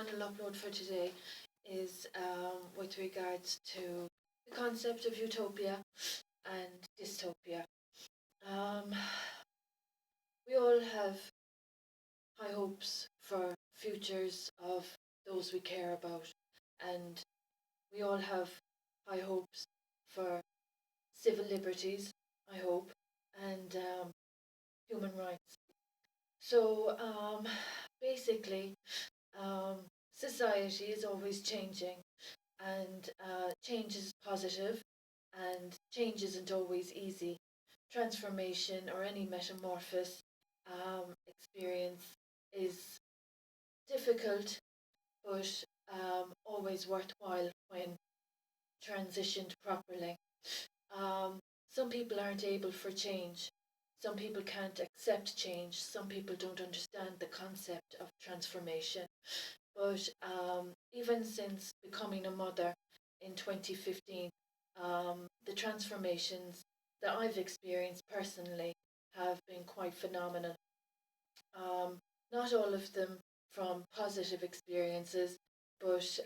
final upload for today is with regards to the concept of utopia and dystopia. Um, we all have high hopes for futures of those we care about, and we all have high hopes for civil liberties, I hope, and human rights. So basically, um, society is always changing, and change is positive, and change isn't always easy. Transformation or any metamorphosis experience is difficult, but always worthwhile when transitioned properly. Um, some people aren't able for change. Some people can't accept change. Some people don't understand the concept of transformation. But even since becoming a mother in 2015, the transformations that I've experienced personally have been quite phenomenal. Um, Not all of them from positive experiences, but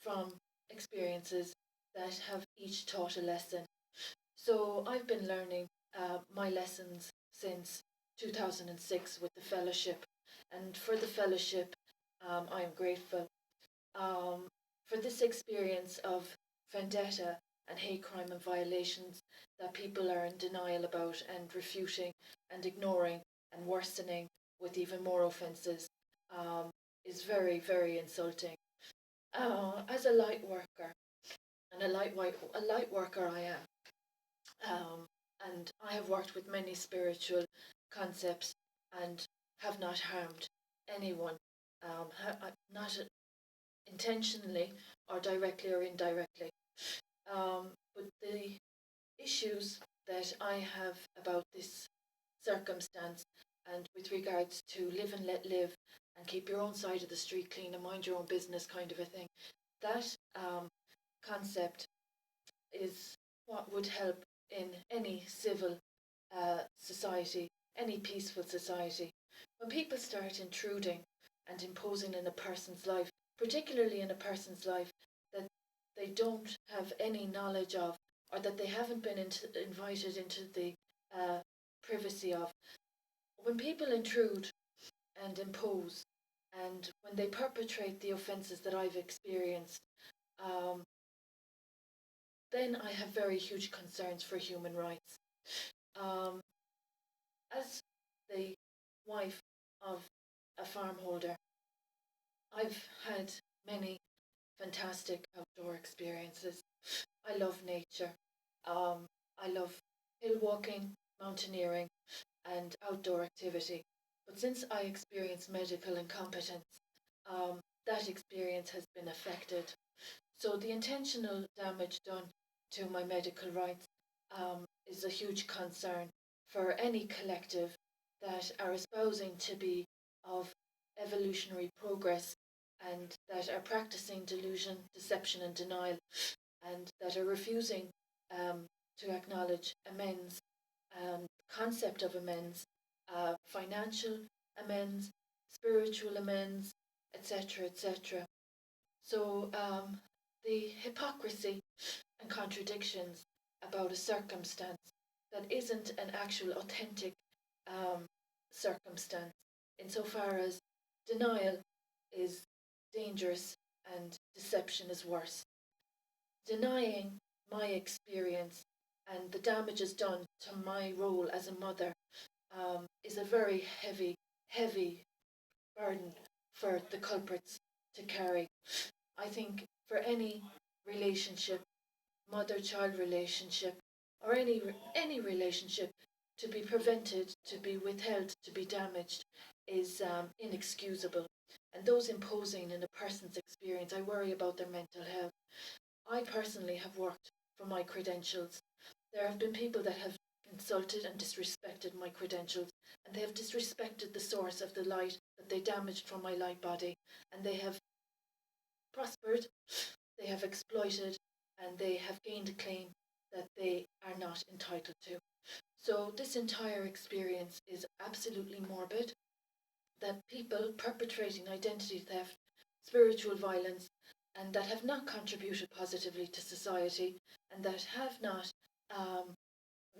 from experiences that have each taught a lesson. So I've been learning my lessons since 2006 with the fellowship, and for the fellowship, I am grateful um, for this experience of vendetta and hate crime and violations that people are in denial about and refuting and ignoring and worsening with even more offences is very, very insulting. As a light worker, and a light worker I am, and I have worked with many spiritual concepts and have not harmed anyone, not intentionally or directly or indirectly. But the issues that I have about this circumstance and with regards to live and let live and keep your own side of the street clean and mind your own business kind of a thing, that concept is what would help in any civil society, any peaceful society. When people start intruding and imposing in a person's life, particularly in a person's life that they don't have any knowledge of, or that they haven't been invited into the uh, privacy of, when people intrude and impose, and when they perpetrate the offences that I've experienced, um, then I have very huge concerns for human rights. Um, as the wife of a farm holder, I've had many fantastic outdoor experiences. I love nature. I love hill walking, mountaineering, and outdoor activity. But since I experienced medical incompetence, that experience has been affected. So the intentional damage done to my medical rights is a huge concern for any collective that are espousing to be of evolutionary progress and that are practicing delusion, deception, and denial, and that are refusing to acknowledge amends, concept of amends, financial amends, spiritual amends, etc., etc. So the hypocrisy and contradictions about a circumstance that isn't an actual authentic um, circumstance, insofar as denial is dangerous and deception is worse. Denying my experience and the damages done to my role as a mother is a very heavy, heavy burden for the culprits to carry. I think for any relationship, mother-child relationship, or any relationship, to be prevented, to be withheld, to be damaged, is inexcusable. And those imposing in a person's experience, I worry about their mental health. I personally have worked for my credentials. There have been people that have insulted and disrespected my credentials, and they have disrespected the source of the light that they damaged from my light body, and they have prospered, they have exploited, and they have gained a claim that they are not entitled to. So this entire experience is absolutely morbid, that people perpetrating identity theft spiritual violence, and that have not contributed positively to society, and that have not um,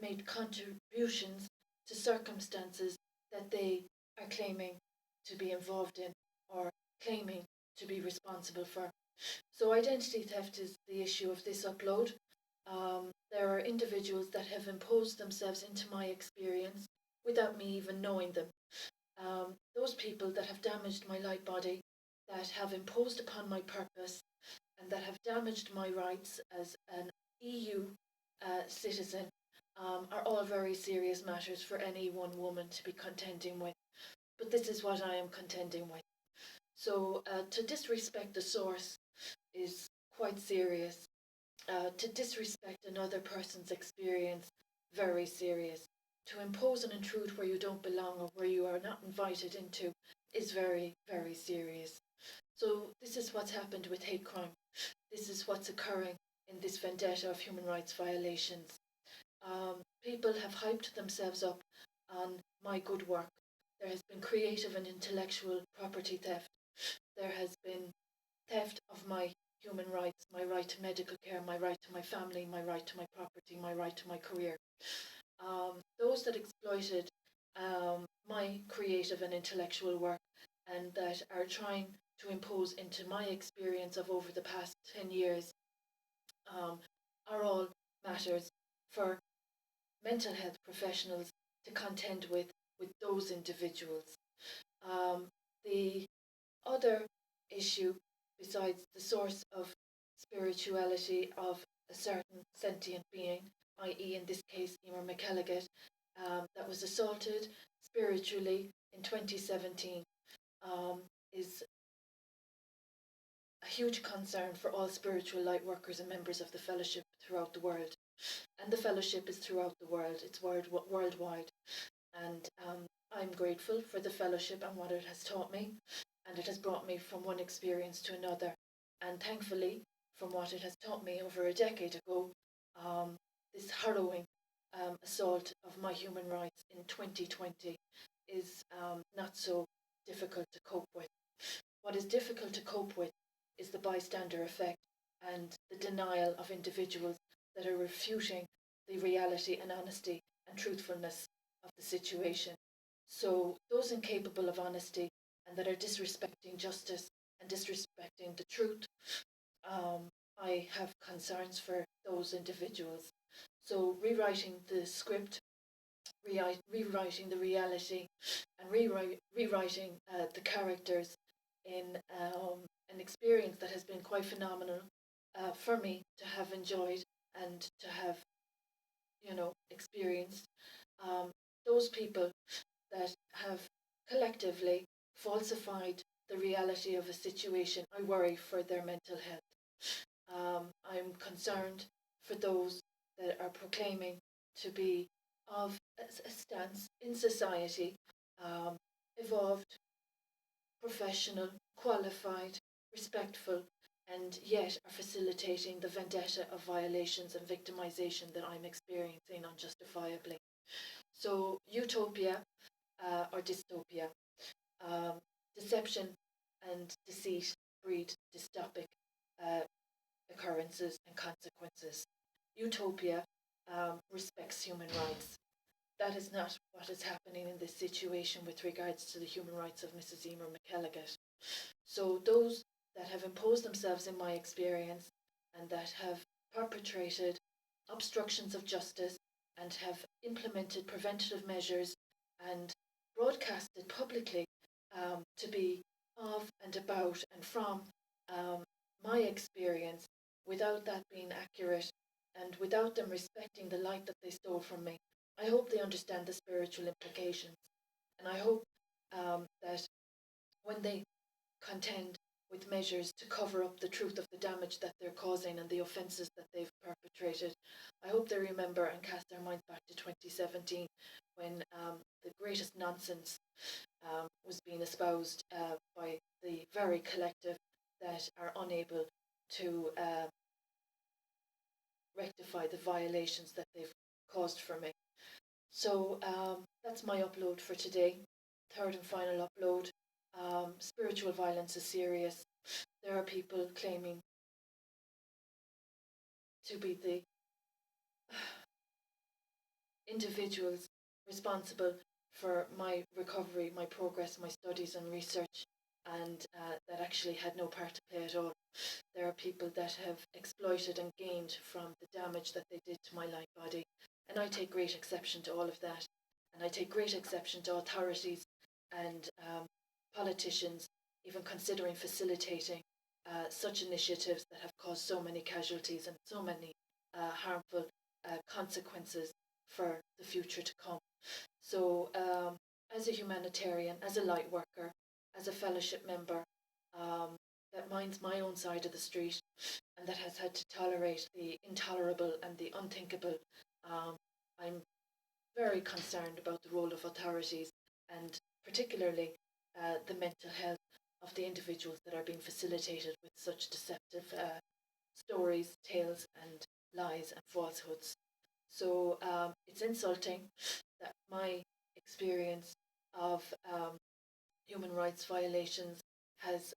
made contributions to circumstances that they are claiming to be involved in or claiming to be responsible for. So, identity theft is the issue of this upload. There are individuals that have imposed themselves into my experience without me even knowing them. Those people that have damaged my light body, that have imposed upon my purpose, and that have damaged my rights as an EU citizen, are all very serious matters for any one woman to be contending with. But this is what I am contending with. So to disrespect the source is quite serious. To disrespect another person's experience, very serious. To impose and intrude where you don't belong or where you are not invited into is very, very serious. So this is what's happened with hate crime. This is what's occurring in this vendetta of human rights violations. People have hyped themselves up on my good work. There has been creative and intellectual property theft. There has been theft of my human rights, my right to medical care, my right to my family, my right to my property, my right to my career. Those that exploited my creative and intellectual work and that are trying to impose into my experience of over the past 10 years are all matters for mental health professionals to contend with those individuals. Um, the other issue, besides the source of spirituality of a certain sentient being, i.e., in this case, Emer McElligott, that was assaulted spiritually in 2017, um, is a huge concern for all spiritual light workers and members of the fellowship throughout the world. And the fellowship is throughout the world, it's worldwide. And I'm grateful for the fellowship and what it has taught me, and it has brought me from one experience to another. And thankfully, from what it has taught me over a decade ago, this harrowing assault of my human rights in 2020 is not so difficult to cope with. What is difficult to cope with is the bystander effect and the denial of individuals that are refuting the reality and honesty and truthfulness of the situation. So those incapable of honesty and that are disrespecting justice and disrespecting the truth, I have concerns for those individuals. So rewriting the script, rewriting the reality, and rewriting the characters in an experience that has been quite phenomenal for me to have enjoyed and to have, experienced. Um, those people that have collectively falsified the reality of a situation, I worry for their mental health. I'm concerned for those that are proclaiming to be of a stance in society, um, evolved, professional, qualified, respectful, and yet are facilitating the vendetta of violations and victimization that I'm experiencing unjustifiably. So, utopia or dystopia, um, deception and deceit breed dystopic uh, occurrences and consequences. Utopia respects human rights. That is not what is happening in this situation with regards to the human rights of Mrs. Emer McElligott. So those that have imposed themselves in my experience and that have perpetrated obstructions of justice and have implemented preventative measures and broadcasted publicly to be of and about and from um, my experience without that being accurate and without them respecting the light that they stole from me. I hope they understand the spiritual implications, and I hope that when they contend with measures to cover up the truth of the damage that they're causing and the offences that they've perpetrated, I hope they remember and cast their minds back to 2017 when the greatest nonsense was being espoused by the very collective that are unable to rectify the violations that they've caused for me. So that's my upload for today. Third and final upload. Spiritual violence is serious. There are people claiming to be the individuals responsible for my recovery, my progress, my studies and research, and that actually had no part to play at all. There are people that have exploited and gained from the damage that they did to my light body, and I take great exception to all of that. And I take great exception to authorities and politicians even considering facilitating such initiatives that have caused so many casualties and so many harmful consequences for the future to come. So, as a humanitarian, as a light worker, as a fellowship member that minds my own side of the street and that has had to tolerate the intolerable and the unthinkable, I'm very concerned about the role of authorities and particularly the mental health of the individuals that are being facilitated with such deceptive stories, tales, and lies and falsehoods. So it's insulting that my experience of human rights violations has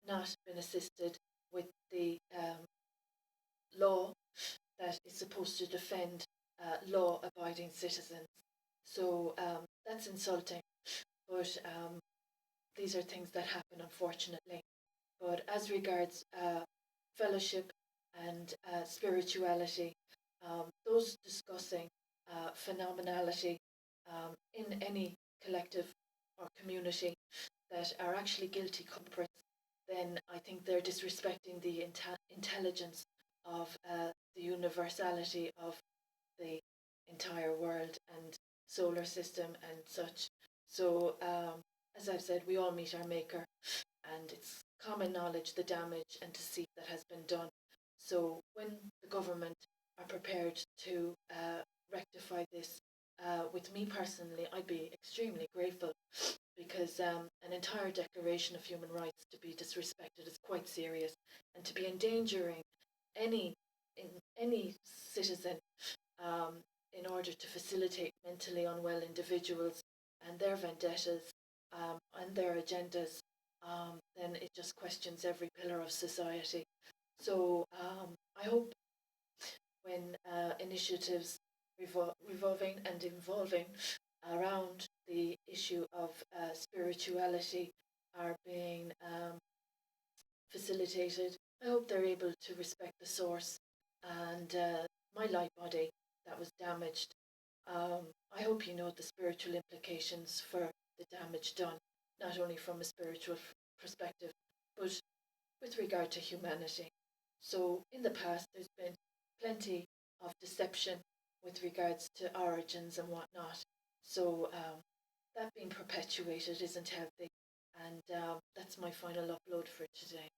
not been assisted with the law that is supposed to defend law-abiding citizens. So that's insulting, but these are things that happen, unfortunately. But as regards fellowship and spirituality, those discussing phenomenality in any collective or community that are actually guilty culprits, then I think they're disrespecting the intelligence of the universality of the entire world and solar system and such. So, as I've said, we all meet our maker, and it's common knowledge the damage and deceit that has been done. So, when the government are prepared to rectify this, with me personally, I'd be extremely grateful because an entire declaration of human rights to be disrespected is quite serious, and to be endangering any in any citizen um, in order to facilitate mentally unwell individuals and their vendettas and their agendas, then it just questions every pillar of society. So I hope when initiatives revolving and involving around the issue of spirituality are being facilitated, I hope they're able to respect the source and my light body that was damaged. I hope you know the spiritual implications for the damage done, not only from a spiritual perspective, but with regard to humanity. So in the past, there's been plenty of deception with regards to origins and whatnot. So that being perpetuated isn't healthy. And that's my final upload for today.